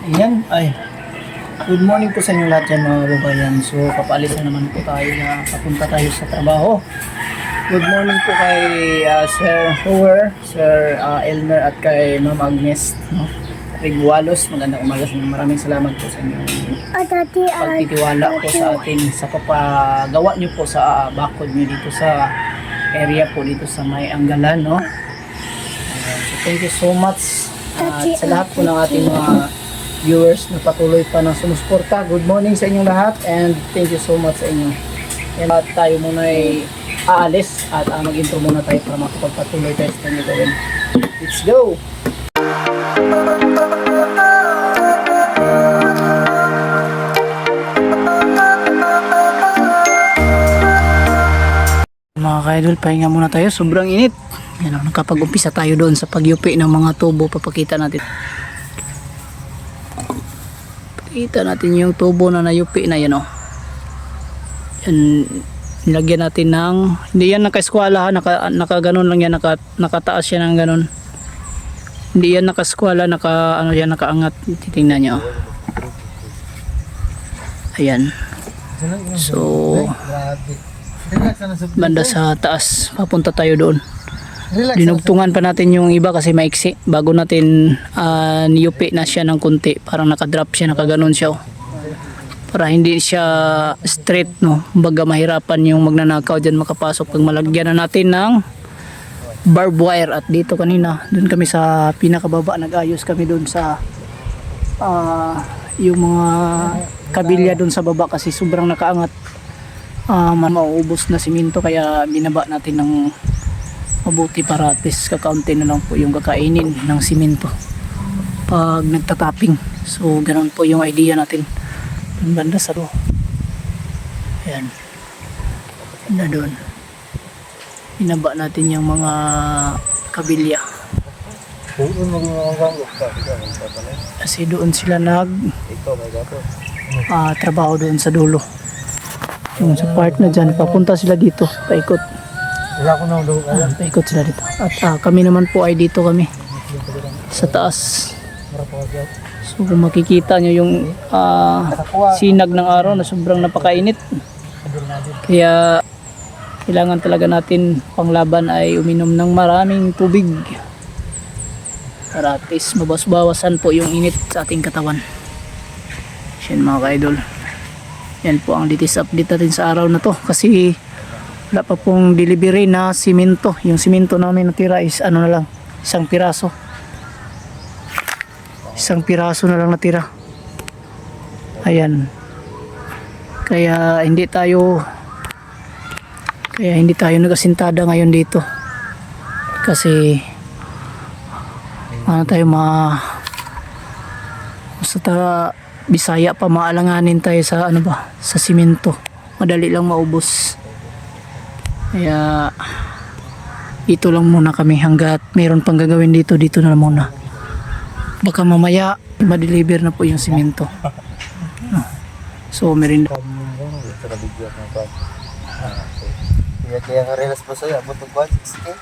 Ayan, good morning po sa inyo lahat dyan mga kababayan. So, papaalis na naman po tayo na papunta tayo sa trabaho. Good morning po kay Sir Hoover, Sir Elmer at kay Ma'am Agnes, no? Rigualos, magandang umaga sa inyo. Maraming salamat po sa inyo. Pagtitiwala po sa atin sa papagawa nyo po sa bakod nyo dito sa area po dito sa May Anggalan, no? So, thank you so much. At sa lahat po ng ating mga viewers na patuloy pa ng sumusuporta. Good morning sa inyong lahat and thank you so much sa inyo. And tayo muna ay aalis at mag-intro muna tayo para makapagpatuloy tayo sa inyo gawin. Let's go! Mga ka-idol, pahinga muna tayo. Sobrang init. Yan, nakapag-umpisa tayo doon sa pagyupi ng mga tubo. Papakita natin. Kita natin yung tubo na nayupi na yan, oh. Yan, nilagyan natin ng, hindi yan naka-eskwala, naka ganon lang yan, nakataas yan ng ganon. Hindi yan naka-eskwala, ano yan, nakaangat. Titingnan nyo. Ayan. So, banda sa taas, papunta tayo doon. Dinugtungan pa natin yung iba kasi maiksi bago natin niyupi na siya ng kunti, parang nakadrop siya, nakaganon siya, oh. Para hindi siya straight, no, baga mahirapan yung magnanakaw dyan makapasok pag malagyan na natin ng barbed wire. At dito kanina dun kami sa pinakababa, nag-ayos kami dun sa yung mga kabilya dun sa baba kasi sobrang nakaangat, mauubos na simento, kaya binaba natin ng mabuti para at least kakaunti na lang po yung kakainin ng simento pag nagtatapping. So ganoon po yung idea natin dun banda sa ro. Ayan, na doon binaba natin yung mga kabilya kasi doon sila trabaho doon sa dulo, yung sa part na dyan, papunta sila dito, paikot. Paikot sila dito. At kami naman po ay dito kami sa taas. So kung makikita nyo yung sinag ng araw na sobrang napakainit, kaya kailangan talaga natin panglaban ay uminom ng maraming tubig para at least mabawas-bawasan po yung init sa ating katawan. Yan mga ka-idol, yan po ang latest update natin sa araw na to kasi wala pa pong delivery na simento. Yung simento namin natira is ano na lang, isang piraso na lang natira. Ayan, kaya hindi tayo nagasintada ngayon dito kasi tayo basta Bisaya pa, maalanganin tayo sa sa simento, madali lang maubos. Kaya dito lang muna kami hanggat mayroon pang gagawin dito na lang muna. Baka mamaya ma-deliver na po yung simento. So meron kaya karelas pa sa'yo, abot ng budget, sige.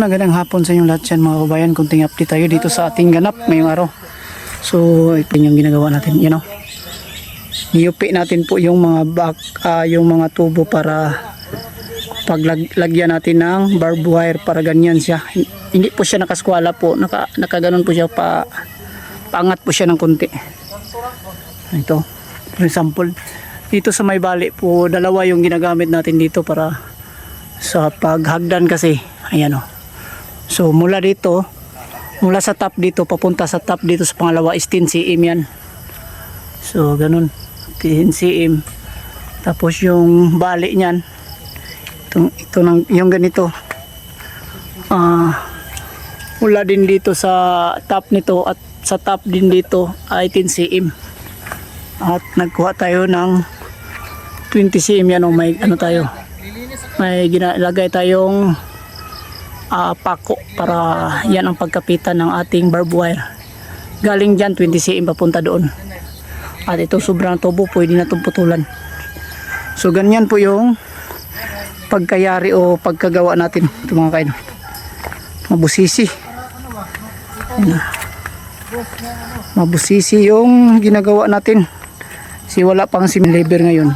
magandang hapon sa inyong lahat yan mga kababayan. Kunting update tayo dito sa ating ganap ngayong araw. So, ito yung ginagawa natin, you know. Niyupi natin po yung mga yung mga tubo para paglagyan natin ng barbed wire para ganyan siya. Hindi po siya nakaskwala po, nakaganon po siya paangat po siya ng konti. Ito, for example, dito sa may bali po, dalawa yung ginagamit natin dito para sa paghagdan kasi, ayan o. So mula dito, mula sa top dito papunta sa top dito sa pangalawa is 10 cm yan. So ganun, 10 cm. Tapos yung bali niyan, ito yung ganito. Mula din dito sa top nito at sa top din dito ay 10 cm. At nagkuha tayo ng 20 cm yan o may ano tayo. May ginalagay tayong pako para yan ang pagkapitan ng ating barbed wire. Galing dyan 20 cm papunta doon. At ito sobrang tubo, pwede na itong putulan. So ganyan po yung pagkayari o pagkagawa natin ito mga kain. Mabusisi. Mabusisi yung ginagawa natin. Kasi wala pang cement labor ngayon.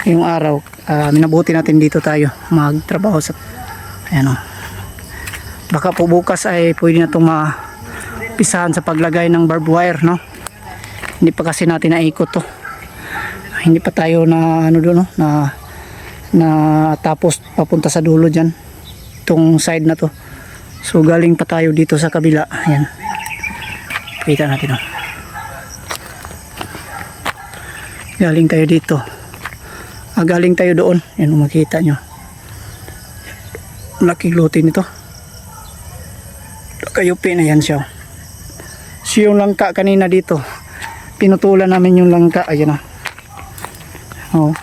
Yung araw, minabuti natin dito tayo magtrabaho sa ayan o. Baka po bukas ay pwede na itong mapisahan sa paglagay ng barbed wire, no? Hindi pa kasi natin naikot to. Hindi pa tayo na ano doon, no? Na tapos papunta sa dulo dyan itong side na to. So galing pa tayo dito sa kabila. Ayan, kita natin o. Galing tayo dito. Galing tayo doon. Yan, makita nyo. Laki glutin nito. Kayupi na yan siya. So yung langka kanina dito, pinutulan namin yung langka. Ayan na.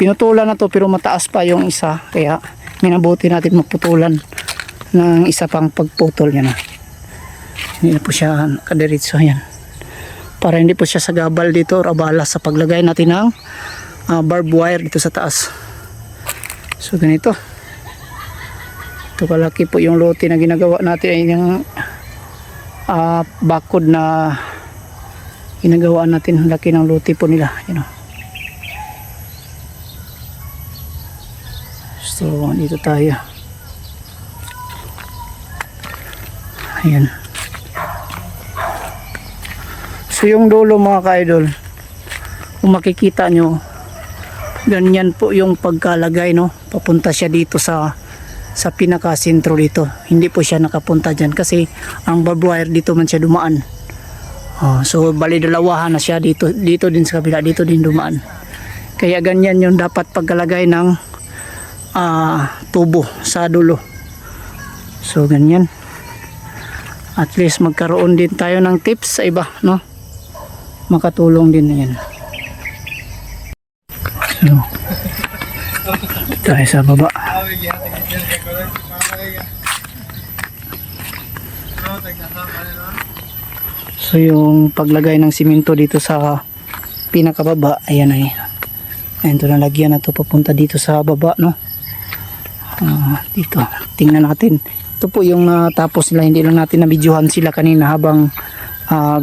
Pinutulan na to pero mataas pa yung isa. Kaya minabuti natin maputulan ng isa pang pagputol. Yan na. Hindi na po siya kadiritso. Yan. Para hindi po siya sagabal dito or abala sa paglagay natin ng barbed wire dito sa taas. So ganito. Ito kalaki po yung lote na ginagawa natin ay yung bakod na ginagawa natin. Laki ng lote po nila, you know. So dito tayo. Ayan. So yung dulo mga ka-idol, kung makikita nyo, ganyan po yung pagkalagay, no? Papunta siya dito sa pinaka-sentro dito. Hindi po siya nakapunta dyan kasi ang barbed wire dito man siya dumaan. So bali dalawahan na siya dito din sa kabila, dito din dumaan. Kaya ganyan yung dapat pagkalagay ng tubo sa dulo. So ganyan. At least magkaroon din tayo ng tips sa iba, no? Makatulong din na yan. So, tayo sa baba. So yung paglagay ng simento dito sa pinakababa, ayan ay. Ayan, ito nalagyan na ito papunta dito sa baba, no? Dito, tingnan natin. Ito po yung natapos nila, hindi lang natin na-videohan sila kanina habang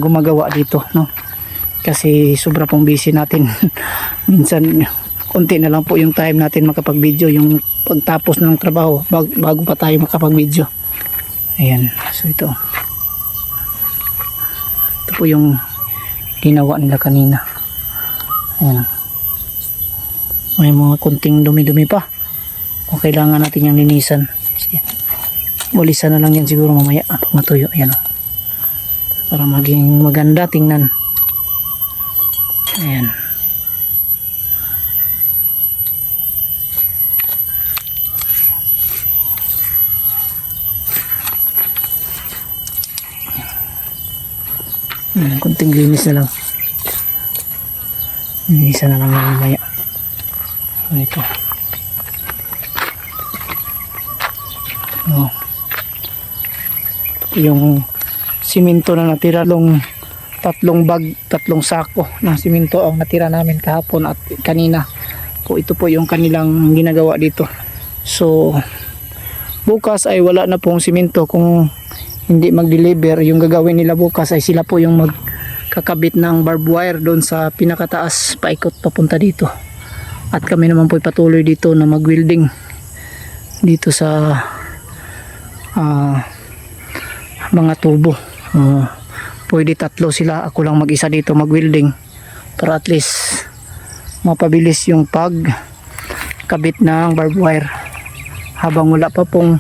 gumagawa dito, no? Kasi sobra pong busy natin. Minsan konti na lang po yung time natin makapag-video, yung pagtapos ng trabaho bago pa tayo makapag-video. Ayan, so ito po yung ginawa nila kanina. Ayan, may mga kunting dumi-dumi pa, o kailangan natin yung linisan. Bulisan na lang yan siguro mamaya pag matuyo. Ayan, para maging maganda tingnan. Ayan. Kunting linis na lang. Linisan na lang yung mamaya. Ito. Yung simento na natira, tatlong sako ng simento ang natira namin kahapon at kanina po. Ito po yung kanilang ginagawa dito. So bukas ay wala na pong simento. Kung hindi mag-deliver, yung gagawin nila bukas ay sila po yung magkakabit ng barbed wire doon sa pinakataas, paikot papunta dito. At kami naman po patuloy dito na mag-welding dito sa mga tubo. Pwede tatlo sila, ako lang mag-isa dito mag-welding para at least mapabilis yung pagkabit ng barbed wire habang wala pa pong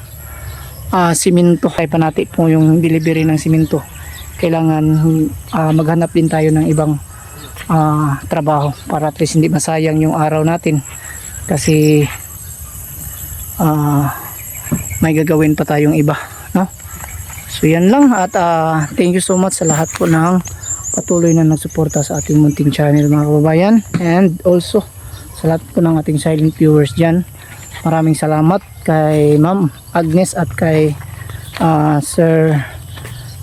simento. Kaya pa natin po yung delivery ng simento, kailangan maghanap din tayo ng ibang trabaho para at least hindi masayang yung araw natin, kasi may gagawin pa tayong iba, no? So yan lang, at thank you so much sa lahat po ng patuloy na nagsuporta sa ating munting channel, mga kababayan, and also sa lahat po ng ating silent viewers dyan. Maraming salamat kay Ma'am Agnes at kay Sir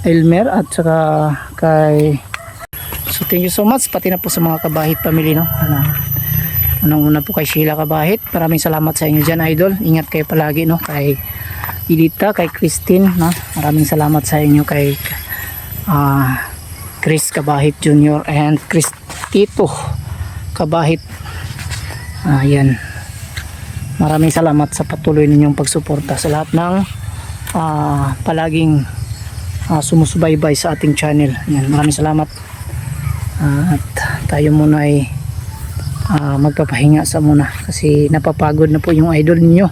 Elmer at saka kay, so thank you so much, pati na po sa mga Kabahit family, no? Unang-una po kay Sheila Kabahit, maraming salamat sa inyo dyan, idol. Ingat kayo palagi, no? Kay Edita, kay Christine, no? Maraming salamat sa inyo, kay Chris Kabahit Jr. and Chris Tito Kabahit. Ayan. Maraming salamat sa patuloy ninyong pagsuporta sa lahat ng palaging sumusubaybay sa ating channel. Ayan, maraming salamat. At tayo muna ay magpapahinga sa muna kasi napapagod na po yung idol ninyo.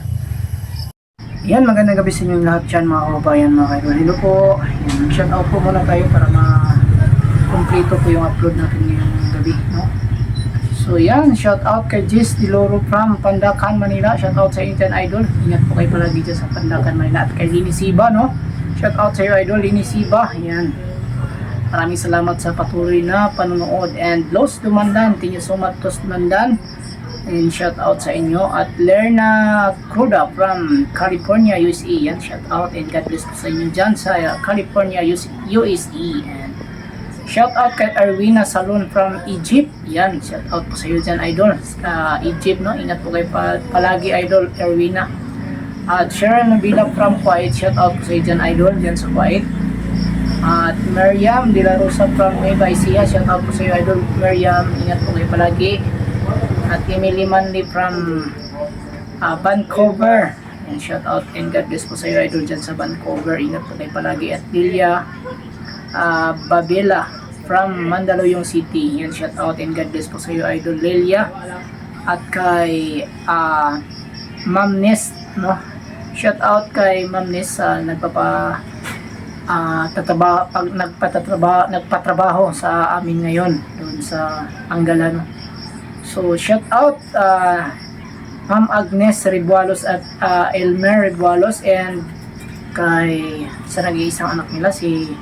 Ayan, magandang gabi sa inyo lahat dyan, mga kababayan, mga idol. Hello po. Ayan, shout out po muna tayo para ma-complete po yung upload natin ngayong gabi, no? So yan, shout out kay Jis Diloro from Pandacan, Manila. Shout out sa Indian Idol. Ingat po kayo palagi dyan sa Pandacan, Manila. At kay Lini Siba, no? Shout out sa iyo, Idol, Lini Siba. Yan. Maraming salamat sa patuloy na panonood. And Los Dumandan, thank you so much, Los Dumandan. And shout out sa inyo. At Lerna Cruda from California, USA. Yan, shout out and God bless po sa inyo dyan sa California, USA. And shout out kay Erwina Salon from Egypt. Yan, shout out po sa iyo dyan, idol. Egypt, no? Ingat po kayo palagi, idol, Erwina. At Sharon Nabila from Kuwait. Shout out po sa iyo dyan, idol, dyan sa Kuwait. At Miriam De La Rosa from Nueva Ecija. Shout out po sa iyo, idol, Miriam. Ingat po kayo palagi. At Emily Manley from Vancouver. And shout out and God bless po sa iyo, idol, dyan sa Vancouver. Ingat po kayo palagi. At Lilia Babela from Mandaluyong City. Yan, shout out and God bless po sa iyo, idol, Lelia. At kay Ma'am Ness, no? Shout out kay Ma'am Ness, nagpatrabaho sa amin ngayon doon sa Angalan. So shout out Ma'am Agnes Ribualos at Elmer Ribualos, and kay sa nag-iisang anak nila, si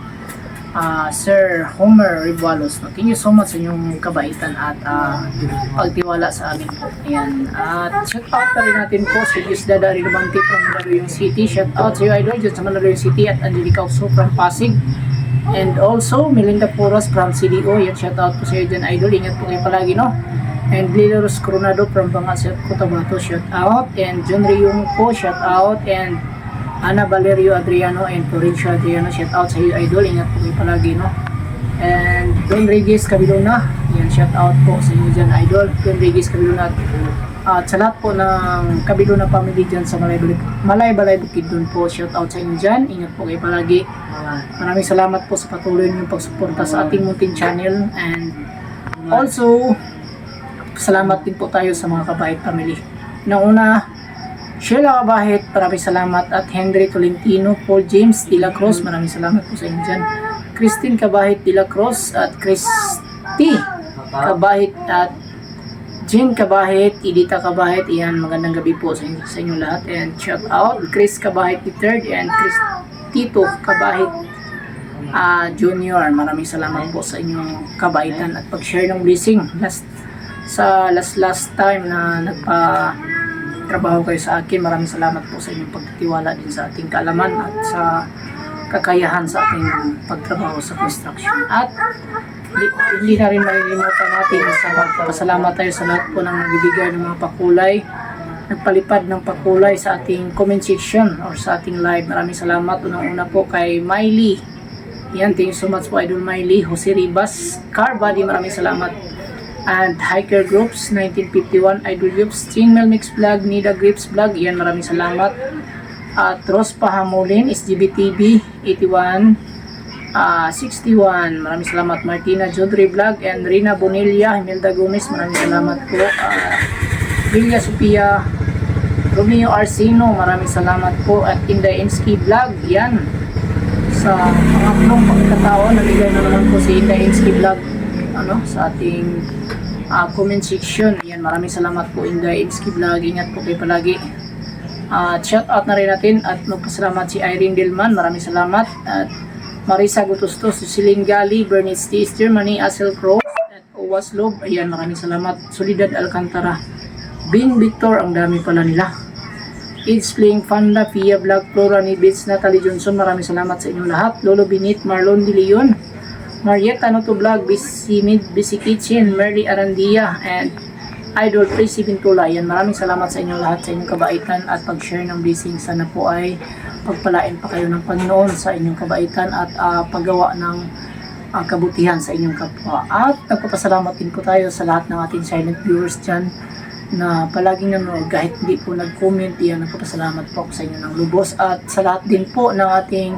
Sir Homer Ribualos. No? Thank you so much sa inyong kabaitan at pagtiwala sa amin po. Ayan. At shout out pa rin natin po si Gisdada Rilumanti from Mandaluyong City. Shout out sa iyo, idol, dyan sa Mandaluyong City. At Angelica Oso from Pasig. And also Melinda Puras from CDO. Yan, shout out po sa iyo dyan, idol. Ingat po kayo palagi, no? And Lileros Coronado from Bangasat, Cotabato. Shout out. And John Riyong po, shout out. And Ana Valerio Adriano and Florencio Adriano, shout out sa iyo, idol. Ingat po kayo palagi, no? And Don Regis Cabilona, yan, shout out po sa inyo dyan, idol. Don Regis Cabilona at sa lahat po ng Cabilona family dyan sa Malay-Balay Bukid doon po, shout out sa inyo dyan. Ingat po kayo palagi. Maraming salamat po sa patuloy niyong pagsuporta sa ating munting channel. And also salamat din po tayo sa mga Kabahit family. Nauna, Sheila Kabahit, maraming salamat. At Henry Tolentino, Paul James De La Cruz, maraming salamat po sa inyo dyan. Christine Kabahit De La Cruz at Christy Kabahit at Jean Kabahit, Edita Kabahit. Iyan, magandang gabi po sa inyo lahat. And shout out Chris Kabahit III and Chris Tito Kabahit Junior. Maraming salamat po sa inyong kabaitan at pag-share ng blessing. Last time na trabaho kayo sa akin. Maraming salamat po sa inyong pagtitiwala din sa ating kaalaman at sa kakayahan sa ating pagtrabaho sa construction. At hindi na rin malilimutan natin sa pagpapasalamat tayo sa lahat po ng nagbibigay ng mga pakulay, nagpalipad ng pakulay sa ating comment section or sa ating live. Maraming salamat. Unang-una po kay Miley. Yan, thank you so much po Idol Miley. Jose Ribas, Car Body, maraming salamat. And Hiker Groups, 1951, Idol Groups, Stringmel Mix Vlog, Nida Grips Vlog, yan, maraming salamat. At Ros Pahamulin, SGBTV, 81, 61, maraming salamat. Martina Jodri Vlog, and Rina Bonilla, Imelda Gomez, maraming salamat po. Villa Sophia, Romeo Arsino, maraming salamat po. At Inday Insky Vlog, yan. Sa pangatlong pagkataon, nabigay na naman po si Inday Insky Vlog sa ating comment section. Yan, maraming salamat po Inday Insky Vlog. Ingat po kayo palagi. Shout out na rin natin at magpasalamat si Irene Delman, maraming salamat. At Marisa Gutustos, Ceciline Gali, Bernice T. Germany, Asel Cross, at Owas Lob. Ayan, maraming salamat. Solidad Alcantara, Bing Victor, ang dami pala nila. It's Playing Fanda, Pia Vlog, Flora Nibits, Natalie Johnson, maraming salamat sa inyong lahat. Lolo Binit, Marlon De Leon, Marietta Noto Vlog, Bisimid, Busy Kitchen, Merly Arandia, and Idol Tracy Bintula. Yan, maraming salamat sa inyong lahat, sa inyong kabaitan at pag-share ng blessings. Sana po ay pagpalain pa kayo ng Panginoon sa inyong kabaitan at paggawa ng kabutihan sa inyong kapwa. At nagpapasalamat din po tayo sa lahat ng ating silent viewers dyan na palaging nanonood kahit hindi po nag-comment. Yan, nagpapasalamat po ako sa inyo ng lubos at sa lahat din po ng ating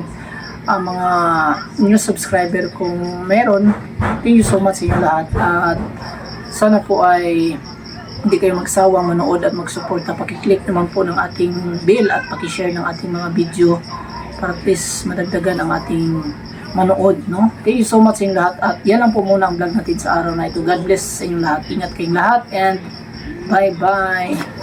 mga new subscriber kung meron. Thank you so much sa inyo lahat at sana po ay hindi kayo magsawang manood at magsuporta. Pakiclick naman po ng ating bell at pakishare ng ating mga video para please madagdagan ang ating manood, no? Thank you so much sa inyong lahat at yan lang po muna ang vlog natin sa araw na ito. God bless sa inyong lahat. Ingat kayong lahat and bye-bye.